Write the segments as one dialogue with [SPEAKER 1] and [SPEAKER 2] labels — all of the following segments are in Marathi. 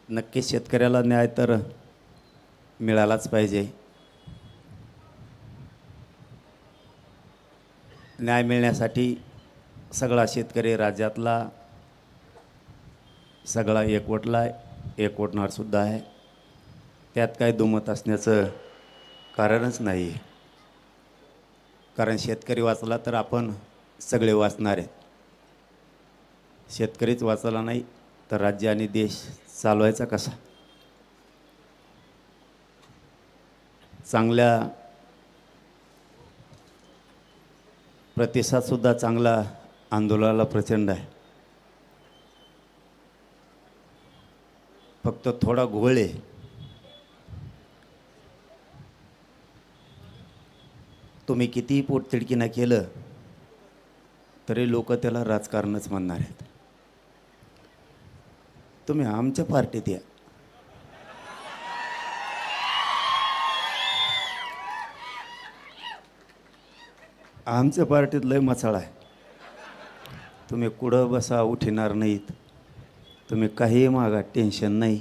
[SPEAKER 1] नक्की शेतकऱ्याला न्याय तर मिळालाच पाहिजे. न्याय मिळण्यासाठी सगळा शेतकरी राज्यातला सगळा एकवटला एकवटणारसुद्धा आहे. त्यात काय दुमत असण्याचं कारणच नाही आहे. कारण शेतकरी वाचला तर आपण सगळे वाचणार आहेत. शेतकरीच वाचला नाही तर राज्य आणि देश चालवायचा कसा? चांगल्या प्रतिसादसुद्धा चांगला आंदोलनाला प्रचंड आहे. फक्त थोडा घोळ आहे. तुम्ही कितीही पोटतिडकीनं केलं तरी लोक त्याला राजकारणच म्हणणार आहेत. तुम्ही आमच्या पार्टीत या. आमच्या पार्टीत लय मसाळा आहे. तुम्ही कुठं बसा उठणार नाहीत. तुम्ही काहीही मागा टेन्शन नाही.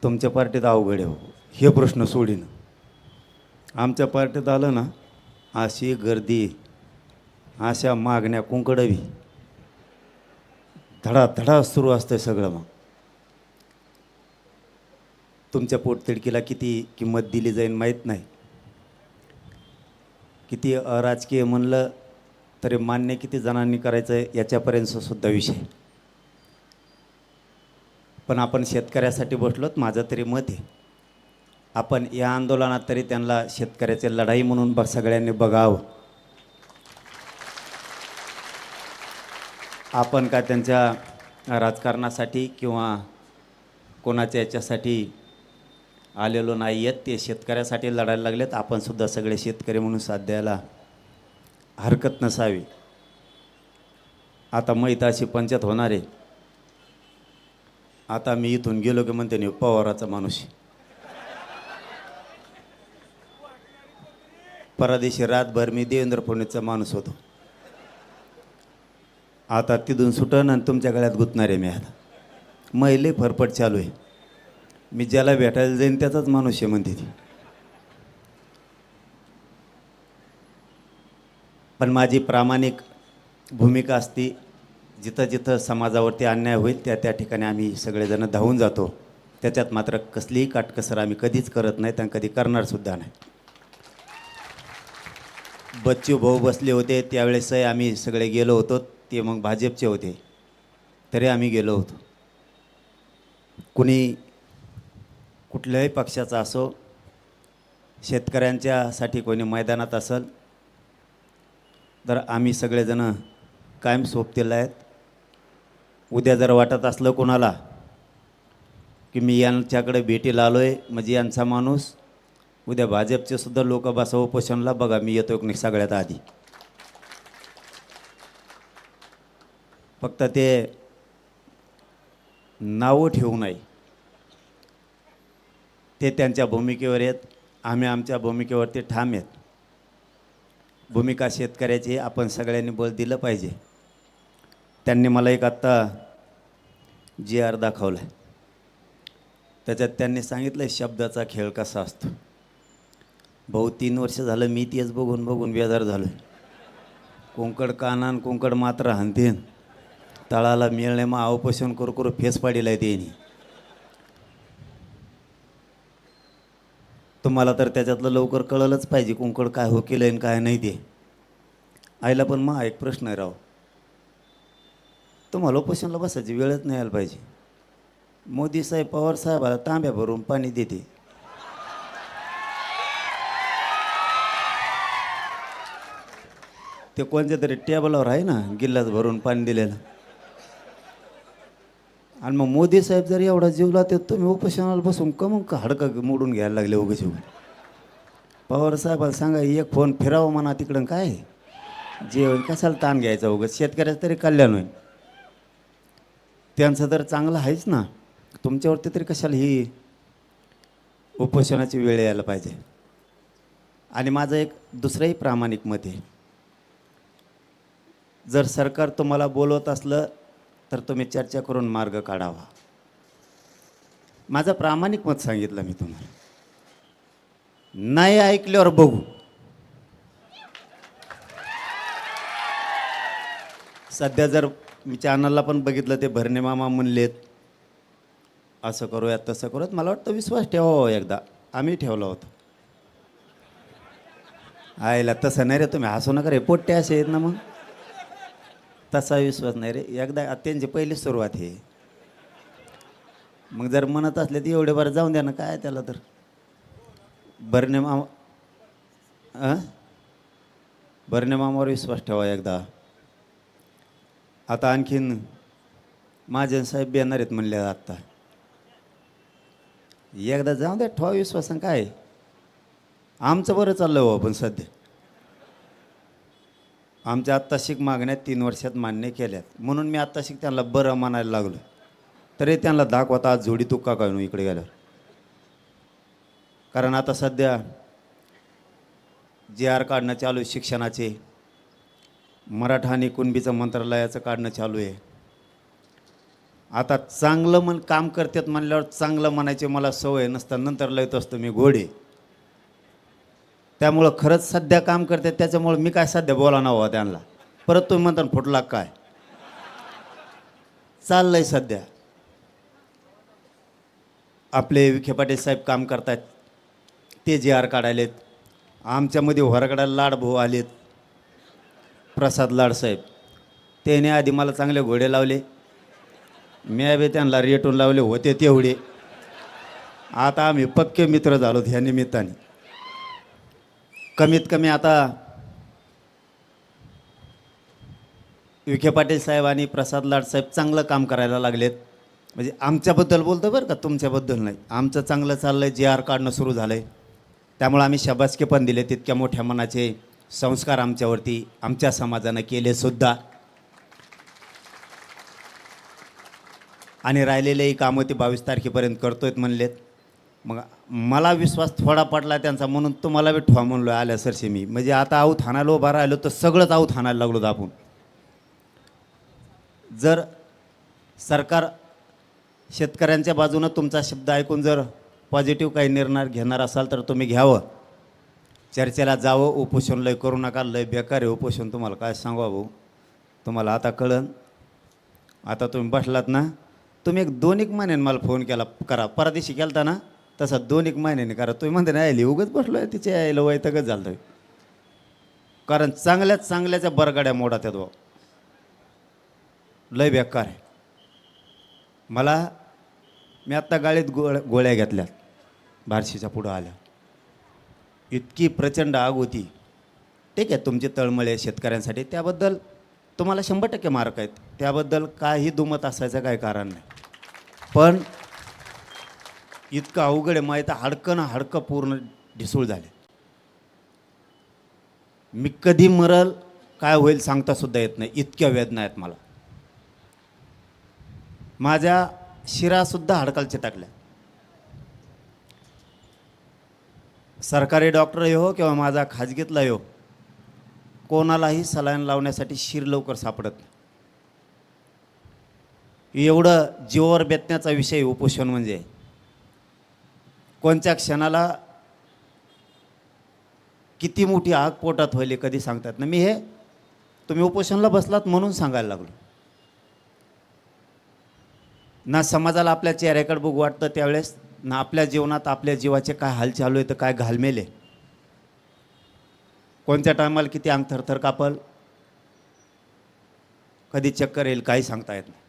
[SPEAKER 1] तुमच्या पार्टीत अवघड आहे हो हे प्रश्न सोडीन. आमच्या पार्टीत आलं ना अशी गर्दी अशा मागण्या कुंकडवी धडाधडा सुरू असतं सगळं. मग तुमच्या पोटतिडकीला किती किंमत दिली जाईल माहीत नाही. किती अराजकीय म्हणलं तरी मान्य किती जणांनी करायचं आहे याच्यापर्यंतसुद्धा विषय. पण आपण शेतकऱ्यासाठी बसलोत. माझं तरी मत आहे आपण या आंदोलनात तरी त्यांना शेतकऱ्याची लढाई म्हणून सगळ्यांनी बघावं. आपण का त्यांच्या राजकारणासाठी किंवा कोणाच्या याच्यासाठी आलेलो नाही आहेत. ते शेतकऱ्यासाठी लढायला लागलेत. आपणसुद्धा सगळे शेतकरी म्हणून साथ द्यायला हरकत नसावी. आता मैताशी पंचायत होणार आहे. आता मी इथून गेलो की म्हणते नाही पवाराचा माणूस. परदेशी रातभर मी देवेंद्र फडणवीसचा माणूस होतो. आता तिथून सुटन आणि तुमच्या गळ्यात गुंतणार आहे मी. आता महिले फरफट चालू आहे. मी ज्याला भेटायला जाईन त्याचाच माणूस आहे म्हणते ती. पण माझी प्रामाणिक भूमिका असती. जिथं जिथं समाजावरती अन्याय होईल त्या ठिकाणी आम्ही सगळेजण धावून जातो. त्याच्यात मात्र कसलीही काटकसर आम्ही कधीच करत नाहीत आणि कधी करणारसुद्धा नाही. बच्चू भाऊ बसले होते त्यावेळेसही आम्ही सगळे गेलो होतो. ते मग भाजपचे होते तरी आम्ही गेलो होतो. कुणी कुठल्याही पक्षाचा असो शेतकऱ्यांच्यासाठी कोणी मैदानात असेल तर आम्ही सगळेजण कायम सोबतीला आहेत. उद्या जर वाटत असलं कोणाला की मी यांच्याकडे भेटीला आलो आहे म्हणजे यांचा माणूस उद्या भाजपचे सुद्धा लोक बसा उपोषणला बघा मी येतो की सगळ्यात आधी. फक्त ते नावं ठेवू नये. ते त्यांच्या भूमिकेवर आहेत. आम्ही आमच्या भूमिकेवरती ठाम आहेत. भूमिका शेतकऱ्याची आपण सगळ्यांनी बळ दिलं पाहिजे. त्यांनी मला एक आत्ता GR दाखवला आहे. त्याच्यात त्यांनी सांगितलं शब्दाचा खेळ कसा असतो. भाऊ 3 वर्ष झालं मी तेच बघून बघून बेजार झालो आहे. कोंकड कानान कोंकड मात्र हानतेन तळाला मिळणे मग अवपोषण करू करू फेस पाडीला आहे त्यांनी. तुम्हाला तर त्याच्यातलं लवकर कळलंच पाहिजे कोंकड काय हो केलं आणि काय नाही ते. आईला पण मग एक प्रश्न आहे राव. तुम्हाला उपोषणला बसायची वेळच नाही यायला पाहिजे. मोदी साहेब पवार साहेबाला तांब्या भरून पाणी देते. ते कोणत्या तरी टेबलावर आहे ना गिल्लास भरून पाणी दिलेलं. आणि मग मोदी साहेब जर एवढा जीवला तर तुम्ही उपोषणाला बसून का मग हाडकं मोडून घ्यायला लागले उगाच उगा. पवार साहेबाला सांगा एक फोन फिरावं म्हणा तिकडं काय जेवण कशाला ताण घ्यायचा उगाच. शेतकऱ्याचं तरी कल्याण होईल. त्यांचं तर चांगलं आहेच ना. तुमच्यावरती तरी कशाला ही उपोषणाची वेळ यायला पाहिजे. आणि माझं एक दुसरंही प्रामाणिक मत आहे. जर सरकार तुम्हाला बोलवत असलं तर तुम्ही चर्चा करून मार्ग काढावा. माझं प्रामाणिक मत सांगितलं मी तुम्हाला. नाही ऐकल्यावर बघू. सध्या जर मी चॅनलला पण बघितलं ते भरणे मामा म्हणलेत असं करूयात तसं करूयात, मला वाटतं विश्वास ठेवावा एकदा. आम्ही ठेवला होता. आयला तसं नाही रे, तुम्ही हसू नका रे, पोट्टे असे आहेत ना. मग तसा विश्वास नाही रे, एकदा त्यांची पहिली सुरुवात हे. मग जर म्हणत असले तर एवढे बरं जाऊन द्या ना, काय त्याला. तर भरणे मामा भरणे मामावर विश्वास ठेवा एकदा. आता आणखीन महाजन साहेब येणार आहेत म्हणले आत्ता. एकदा जाऊन द्या, ठेवा विश्वास. काय आमचं बरं चाललं हो. पण सध्या आमच्या आत्ताशिक मागण्यात 3 वर्षात मान्य केल्यात, म्हणून मी आत्ताशिक त्यांना बरं म्हणायला लागलो. तरी त्यांना दाखवता आज जोडी तुक्का काय नु इकडे गेल्यावर. कारण आता सध्या JR काढणं चालू आहे शिक्षणाचे. मराठा आणि कुणबीचं मंत्रालयाचं काढणं चालू आहे. आता चांगलं काम करतात म्हणल्यावर चांगलं म्हणायचे मला सवय नसतं, नंतर लयत असतो मी घोडे. त्यामुळं खरंच सध्या काम करतात, त्याच्यामुळं मी काय सध्या बोला ना हवा त्यांना. परत तुम्ही म्हणता फुटला काय चाललंय. सध्या आपले विखे पाटील साहेब काम करतायत, ते JR काढायलेत. आमच्यामध्ये होरगडाला लाडभाऊ आलेत, प्रसाद लाडसाहेब. त्याने आधी मला चांगले घोडे लावले, मी बी त्यांना रेटून लावले होते तेवढे. आता आम्ही पक्के मित्र झालो ह्या निमित्ताने. कमीत कमी आता विखे पाटील साहेब आणि प्रसाद लाडसाहेब चांगलं काम करायला लागलेत. म्हणजे आमच्याबद्दल बोलतो बरं का, तुमच्याबद्दल नाही. आमचं चांगलं चाललं आहे, JR काढणं सुरू झालं आहे. त्यामुळे आम्ही शाबासकी पण दिले. तितक्या मोठ्या मनाचे संस्कार आमच्यावरती आमच्या समाजानं केले सुद्धा. आणि राहिलेलेही कामं ते 22 तारखेपर्यंत करतोयत म्हणलेत. मग मला विश्वास थोडा पडला त्यांचा, म्हणून तुम्हाला बी ठेवा म्हणलो आल्या सरशी मी. म्हणजे आता आऊत हाणायला उभा राहिलो तर सगळंच आऊत हाणायला लागलो आपण. जर सरकार शेतकऱ्यांच्या बाजूनं तुमचा शब्द ऐकून जर पॉझिटिव्ह काही निर्णय घेणार असाल तर तुम्ही घ्यावं, चर्चेला जावं. उपोषण लय करू नका, लय बेकार आहे उपोषण. तुम्हाला काय सांगू भाऊ, तुम्हाला आता कळन. आता तुम्ही बसलात ना, तुम्ही 2-1 महिन्याने मला फोन केला करा, परदेशी केलता ना तसा 2-1 महिन्याने करा. तुम्ही म्हणते नाही उगच बसलो आहे, तिच्या यायला वैतागच झालं. कारण चांगल्याच्या बरगाड्या मोडा त्या दो लय बेकार आहे. मी आत्ता गाडीत गोळ्या घेतल्यात बार्शीच्या पुढं आल्या. इतकी प्रचंड आग होती. ठीक आहे, तुमचे तळमळे शेतकऱ्यांसाठी, त्याबद्दल तुम्हाला 100% मार्क आहेत, त्याबद्दल काही दुमत असायचं काही कारण नाही. पण इतकं अवघड आहे, माहीत हाडकं ना हाडकं पूर्ण ढिसूळ झाले. मी कधी मरल काय होईल सांगतासुद्धा येत नाही, इतक्या वेदना आहेत मला. माझ्या शिरासुद्धा हाडकालच्या टाकल्या. सरकारी डॉक्टर हो किंवा माझा खाजगीतला हो, कोणालाही सलाईन लावण्यासाठी शिर लवकर सापडत नाही. एवढं जीवावर बेतण्याचा विषय उपोषण म्हणजे. कोणत्या क्षणाला किती मोठी आग पोटात होईल कधी सांगतात ना. मी हे तुम्ही उपोषणला बसलात म्हणून सांगायला लागलो ना. समाजाला आपल्या चेहऱ्याकडे बघू वाटतं त्यावेळेस ना, आपल्या जीवनात आपल्या जीवाचे काय हाल चालू आहे तर काय घालमेले, कोणत्या टायमाला किती अंग थरथर कापल, कधी चक्कर येईल काही सांगता येत नाही.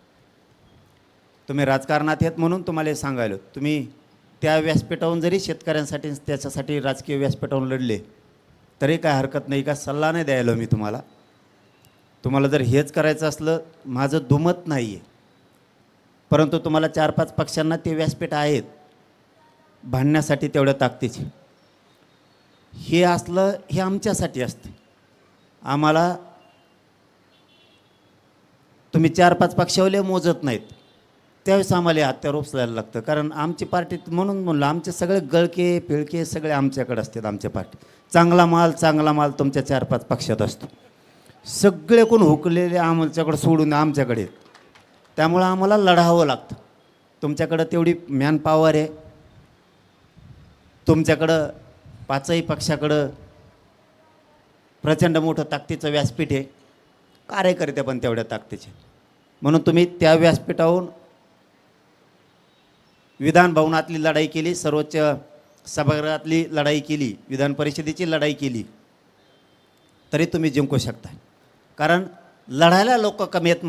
[SPEAKER 1] तुम्ही राजकारणात आहेत म्हणून तुम्हाला हे सांगायलो. तुम्ही त्या व्यासपीठावरून जरी शेतकऱ्यांसाठी त्याच्यासाठी राजकीय व्यासपीठावरून लढले तरी काय हरकत नाही का, सल्ला नाही द्यायला मी तुम्हाला. तुम्हाला जर हेच करायचं असलं, माझं दुमत नाही आहे. परंतु तुम्हाला 4-5 पक्षांना ते व्यासपीठ आहेत भांडण्यासाठी तेवढ्या ताकदीचे. हे असलं हे आमच्यासाठी असते. आम्हाला तुम्ही 4-5 पक्षावले मोजत नाहीत, त्यावेळेस आम्हाला हत्यार उपसायला लागतं. कारण आमची पार्टी, म्हणून म्हणलं आमचे सगळे गळके पिळके सगळे आमच्याकडे असतात. आमच्या पार्टी चांगला माल तुमच्या 4-5 पक्षात असतो. सगळे कोण हुकलेले आमच्याकडे सोडून आमच्याकडे, त्यामुळं आम्हाला लढावं लागतं. तुमच्याकडं तेवढी मॅन पॉवर आहे, तुमच्याकडं पाचही पक्षाकडं प्रचंड मोठं ताकदीचं व्यासपीठ आहे, कार्यकर्ते पण तेवढ्या ताकदीचे. म्हणून तुम्ही त्या व्यासपीठावरून विधान भवनातली लढाई केली, सर्वोच्च सभागृहातली लढाई केली, विधान परिषदेची लढाई केली, तरी तुम्ही जिंकू शकता. कारण लढायला लोक कमी आहेत.